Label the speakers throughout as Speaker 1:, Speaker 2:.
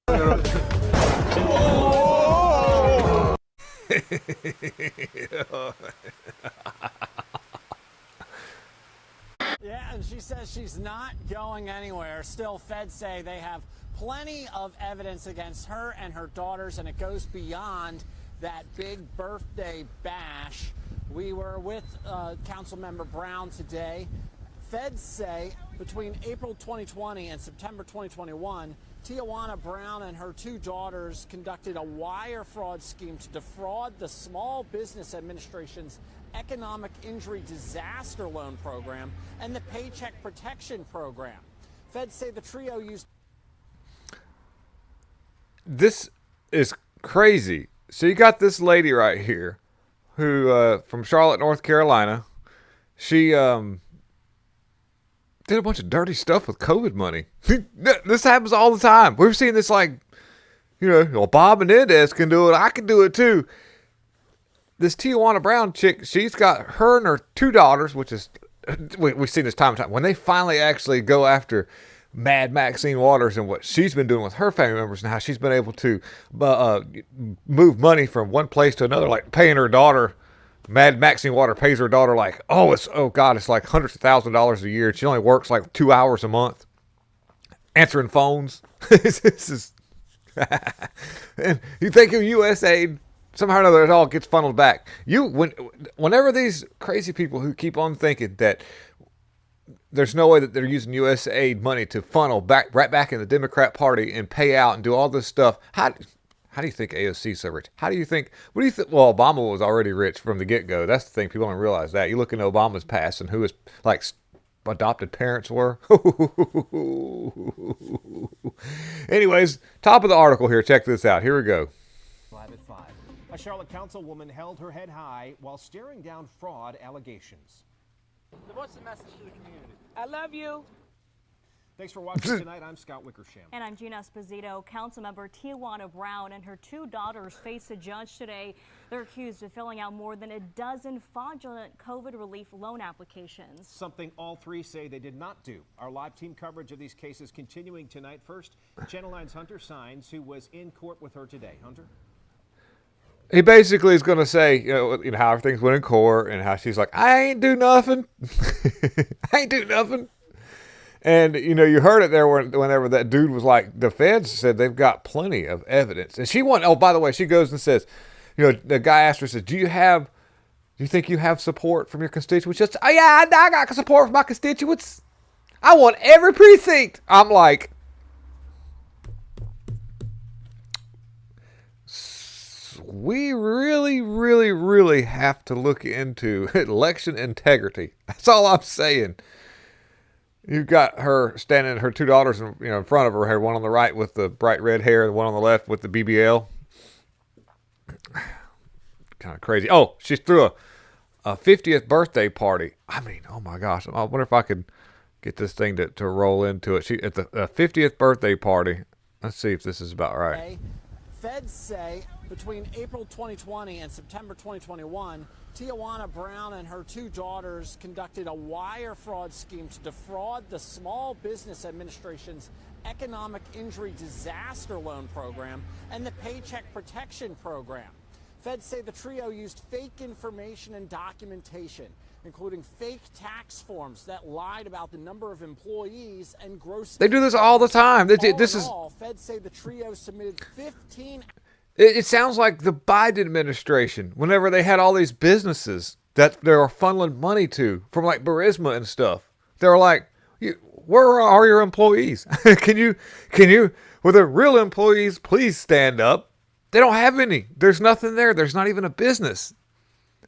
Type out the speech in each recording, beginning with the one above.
Speaker 1: Yeah, and she says she's not going anywhere. Still, feds say they have plenty of evidence against her and her daughters, and it goes beyond that big birthday bash. We were with Councilmember Brown today. Feds say between April 2020 and September 2021, Tijuana Brown and her two daughters conducted a wire fraud scheme to defraud the Small Business Administration's Economic Injury Disaster Loan Program and the Paycheck Protection Program. Feds say the trio used...
Speaker 2: This is crazy. So you got this lady right here who, from Charlotte, North Carolina, she did a bunch of dirty stuff with COVID money. This happens all the time. We've seen this, like, well, Bob and Inez can do it. I can do it too. This Tijuana Brown chick, she's got her and her two daughters, which is, we've seen this time and time. When they finally actually go after Mad Maxine Waters and what she's been doing with her family members and how she's been able to move money from one place to another, like paying her daughter. Mad Maxine Waters pays her daughter like, it's like hundreds of thousands of dollars a year. She only works like 2 hours a month answering phones. This is, and you think of USAID, somehow or another it all gets funneled back. Whenever these crazy people who keep on thinking that there's no way that they're using USAID money to funnel right back in the Democrat Party and pay out and do all this stuff, how do you think AOC is so rich? What do you think? Well, Obama was already rich from the get-go. That's the thing. People don't realize that. You look into Obama's past and who his, like, adopted parents were. Anyways, top of the article here. Check this out. Here we go.
Speaker 3: 5 at 5. A Charlotte councilwoman held her head high while staring down fraud allegations.
Speaker 4: What's the message to the community? I love you.
Speaker 3: Thanks for watching tonight. I'm Scott Wickersham.
Speaker 5: And I'm Gina Esposito. Councilmember Tijuana Brown and her two daughters face a judge today. They're accused of filling out more than a dozen fraudulent COVID relief loan applications.
Speaker 3: Something all three say they did not do. Our live team coverage of these cases continuing tonight. First, Channel 9's Hunter Sines, who was in court with her today. Hunter?
Speaker 2: He basically is going to say, how everything's went in court and how she's like, I ain't do nothing. I ain't do nothing. And, you heard it there whenever that dude was like, the feds said they've got plenty of evidence. And she by the way, she goes and says, the guy asked her, says, do you think you have support from your constituents? Just, oh yeah, I got support from my constituents. I want every precinct. I'm like, we really, really, really have to look into election integrity. That's all I'm saying. You've got her standing, her two daughters, in front of her, one on the right with the bright red hair, and one on the left with the BBL. Kind of crazy. Oh, she threw a 50th birthday party. I mean, oh my gosh. I wonder if I could get this thing to roll into it. She at the 50th birthday party. Let's see if this is about right.
Speaker 1: Feds say between April 2020 and September 2021, Tijuana Brown and her two daughters conducted a wire fraud scheme to defraud the Small Business Administration's Economic Injury Disaster Loan Program and the Paycheck Protection Program. Feds say the trio used fake information and documentation, including fake tax forms that lied about the number of employees and gross...
Speaker 2: They do this all the time.
Speaker 1: Feds say the trio submitted 15...
Speaker 2: It sounds like the Biden administration, whenever they had all these businesses that they were funneling money to from like Burisma and stuff. They were like, where are your employees? Can you, will the real employees please stand up? They don't have any. There's nothing there. There's not even a business.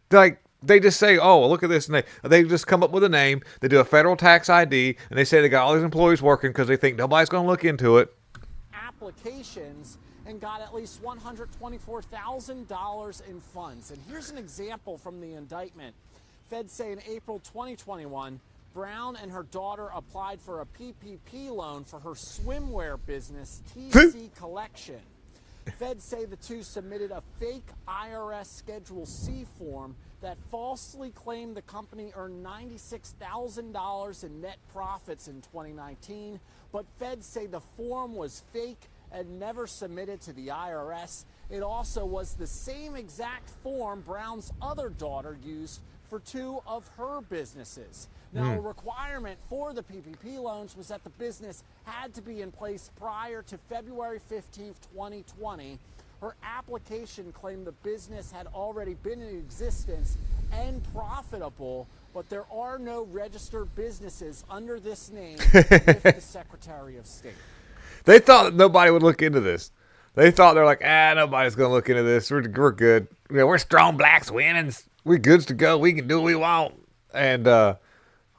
Speaker 2: They just say, oh, look at this. And they just come up with a name. They do a federal tax ID. And they say they got all these employees working because they think nobody's going to look into it.
Speaker 1: Applications and got at least $124,000 in funds. And here's an example from the indictment. Feds say in April 2021, Brown and her daughter applied for a PPP loan for her swimwear business, TC Collection. Feds say the two submitted a fake IRS Schedule C form that falsely claimed the company earned $96,000 in net profits in 2019, but feds say the form was fake and never submitted to the IRS. It also was the same exact form Brown's other daughter used for 2 of her businesses. Now, a requirement for the PPP loans was that the business had to be in place prior to February 15th, 2020. Her application claimed the business had already been in existence and profitable, but there are no registered businesses under this name with the Secretary of State.
Speaker 2: They thought that nobody would look into this. They thought they're like, nobody's going to look into this. We're good. You know, we're strong blacks winning. We're goods to go. We can do what we want. And I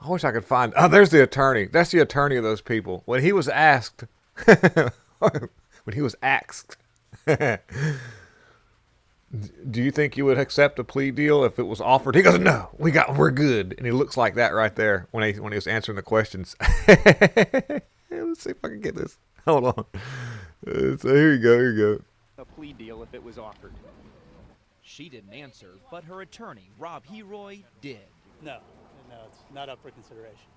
Speaker 2: wish I could find. Oh, there's the attorney. That's the attorney of those people. When he was asked, do you think you would accept a plea deal if it was offered? He goes, no, we're good. And he looks like that right there when he was answering the questions. Let's see if I can get this. Hold on. So here you go.
Speaker 6: A plea deal if it was offered.
Speaker 7: She didn't answer, but her attorney, Rob Heroy, did.
Speaker 8: No, it's not up for consideration.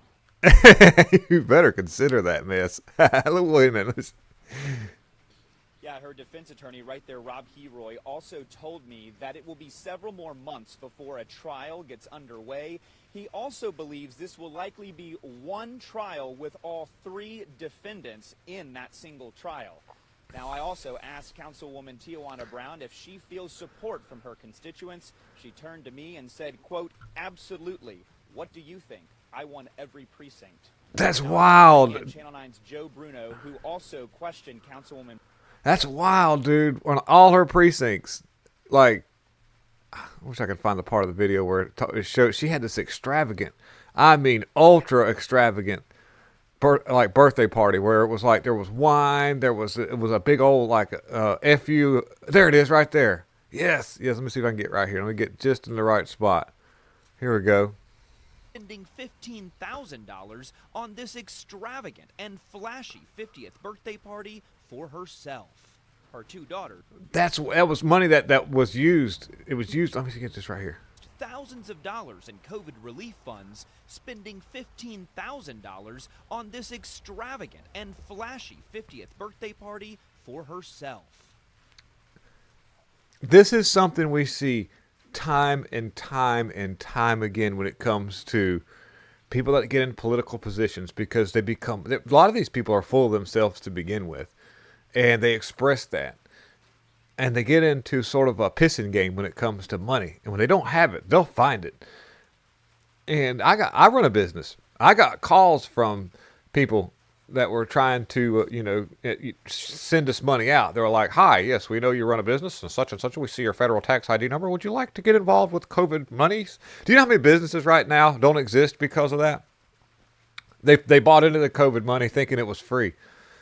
Speaker 2: You better consider that, miss. Wait a minute.
Speaker 6: Yeah, her defense attorney right there, Rob Heroy, also told me that it will be several more months before a trial gets underway. He also believes this will likely be one trial with all 3 defendants in that single trial. Now, I also asked Councilwoman Tijuana Brown if she feels support from her constituents. She turned to me and said, quote, absolutely. What do you think? I won every precinct.
Speaker 2: That's wild.
Speaker 6: And Channel 9's Joe Bruno, who also questioned Councilwoman.
Speaker 2: That's wild, dude. On all her precincts. Like, I wish I could find the part of the video where it showed she had this extravagant, I mean ultra extravagant birthday party where it was like there was wine, it was a big old like FU. There it is right there. Yes. Let me see if I can get right here. Let me get just in the right spot. Here we go.
Speaker 7: Spending $15,000 on this extravagant and flashy 50th birthday party for herself. Her 2 daughters.
Speaker 2: That was money that was used. It was used. Let me get this right here.
Speaker 7: Thousands of dollars in COVID relief funds, spending $15,000 on this extravagant and flashy 50th birthday party for herself.
Speaker 2: This is something we see time and time and time again when it comes to people that get in political positions, because a lot of these people are full of themselves to begin with, and they express that. And they get into sort of a pissing game when it comes to money. And when they don't have it, they'll find it. And I run a business. I got calls from people that were trying to, send us money out. They were like, hi, yes, we know you run a business and such. We see your federal tax ID number. Would you like to get involved with COVID monies? Do you know how many businesses right now don't exist because of that? They bought into the COVID money thinking it was free.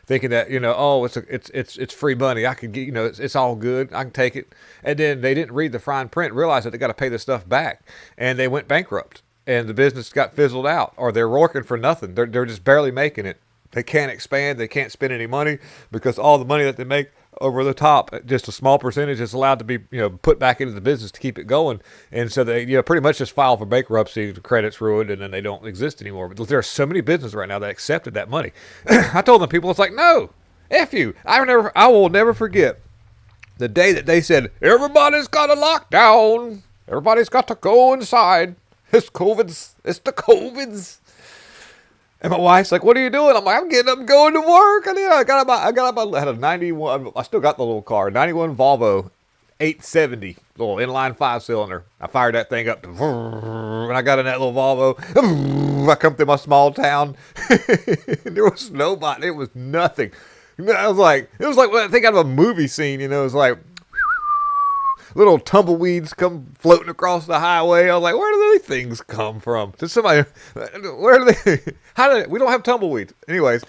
Speaker 2: Thinking that, it's free money. I could get, it's all good. I can take it. And then they didn't read the fine print, realize that they got to pay this stuff back. And they went bankrupt. And the business got fizzled out. Or they're working for nothing. They're just barely making it. They can't expand. They can't spend any money because all the money that they make over the top, just a small percentage is allowed to be, put back into the business to keep it going. And so they, pretty much just file for bankruptcy, the credit's ruined, and then they don't exist anymore. But there are so many businesses right now that accepted that money. I told them people, it's like, no, F you. I will never forget the day that they said, everybody's got a lockdown. Everybody's got to go inside. It's the COVIDs. And my wife's like, what are you doing? I'm like, I'm getting up and going to work. And I got up, I had a 91, I still got the little car, 91 Volvo 870, little inline 5-cylinder. I fired that thing up, and I got in that little Volvo. I come through my small town. There was nobody. It was nothing. It was like when I think out of a movie scene, it was like, little tumbleweeds come floating across the highway. I was like, where do these things come from? Did somebody, where do they, we don't have tumbleweeds. Anyways,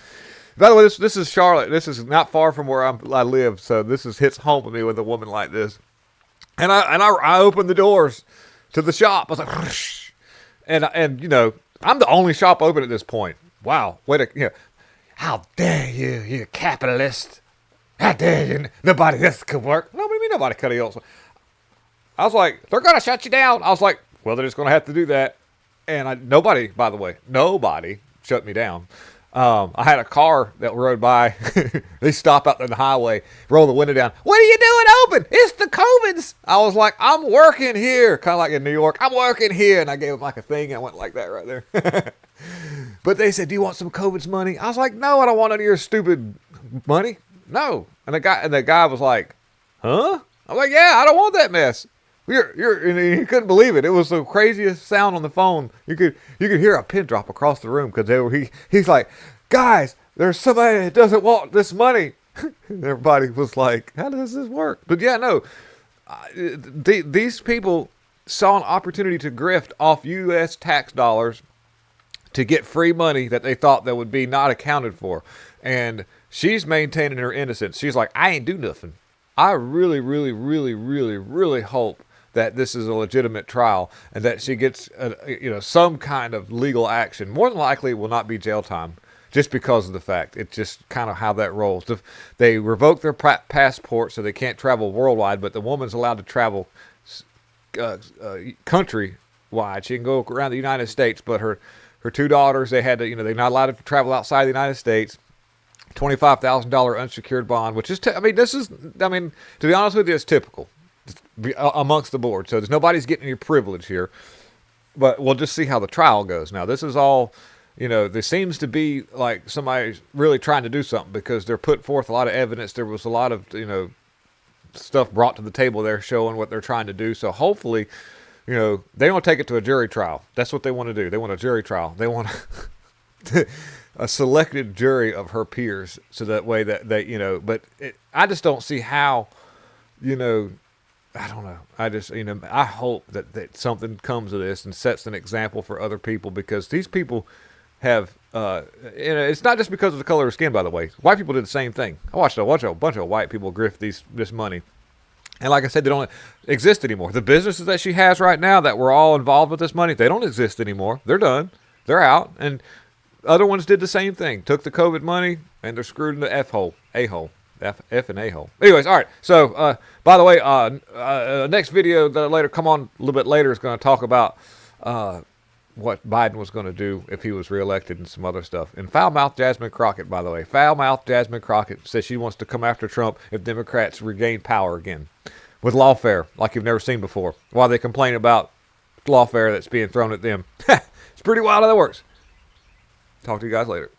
Speaker 2: by the way, this is Charlotte. This is not far from where I live. So this hits home with me with a woman like this. And I opened the doors to the shop. I was like, and I'm the only shop open at this point. Wow. How dare you, you capitalist. How dare you, nobody else could work. No, what do you mean nobody could else? I was like, they're going to shut you down. I was like, well, they're just going to have to do that. And nobody shut me down. I had a car that rode by. They stop out on the highway, roll the window down. What are you doing open? It's the COVIDs. I was like, I'm working here. Kind of like in New York. I'm working here. And I gave them like a thing. And I went like that right there. But they said, do you want some COVID's money? I was like, no, I don't want any of your stupid money. No. And the guy was like, huh? I'm like, yeah, I don't want that mess. And he couldn't believe it. It was the craziest sound on the phone. You could hear a pin drop across the room because he's like, guys, there's somebody that doesn't want this money. And everybody was like, how does this work? But yeah, no, these people saw an opportunity to grift off U.S. tax dollars to get free money that they thought that would be not accounted for. And she's maintaining her innocence. She's like, I ain't do nothing. I really, really, really, really, really hope that this is a legitimate trial and that she gets, some kind of legal action. More than likely, it will not be jail time, just because of the fact. It's just kind of how that rolls. They revoke their passport so they can't travel worldwide, but the woman's allowed to travel countrywide. She can go around the United States, but her two daughters, they're not allowed to travel outside the United States. $25,000 unsecured bond, which is, to be honest with you, it's typical amongst the board. So nobody's getting any privilege here, but we'll just see how the trial goes. Now, this is all, there seems to be like somebody's really trying to do something because they're putting forth a lot of evidence. There was a lot of, stuff brought to the table there showing what they're trying to do. So hopefully, they don't take it to a jury trial. That's what they want to do. They want a jury trial. They want a selected jury of her peers, so that way that they, I just don't see how, I don't know. I just, I hope that something comes of this and sets an example for other people, because these people have, it's not just because of the color of skin, by the way. White people did the same thing. I watched a bunch of white people grift this money. And like I said, they don't exist anymore. The businesses that she has right now that were all involved with this money, they don't exist anymore. They're done. They're out. And other ones did the same thing. Took the COVID money, and they're screwed in the F-hole. A-hole. F and A-hole. Anyways, all right. So, by the way, next video that come on a little bit later is going to talk about what Biden was going to do if he was reelected and some other stuff. And foul-mouthed Jasmine Crockett, by the way. Foul-mouthed Jasmine Crockett says she wants to come after Trump if Democrats regain power again with lawfare like you've never seen before, while they complain about lawfare that's being thrown at them. It's pretty wild how that works. Talk to you guys later.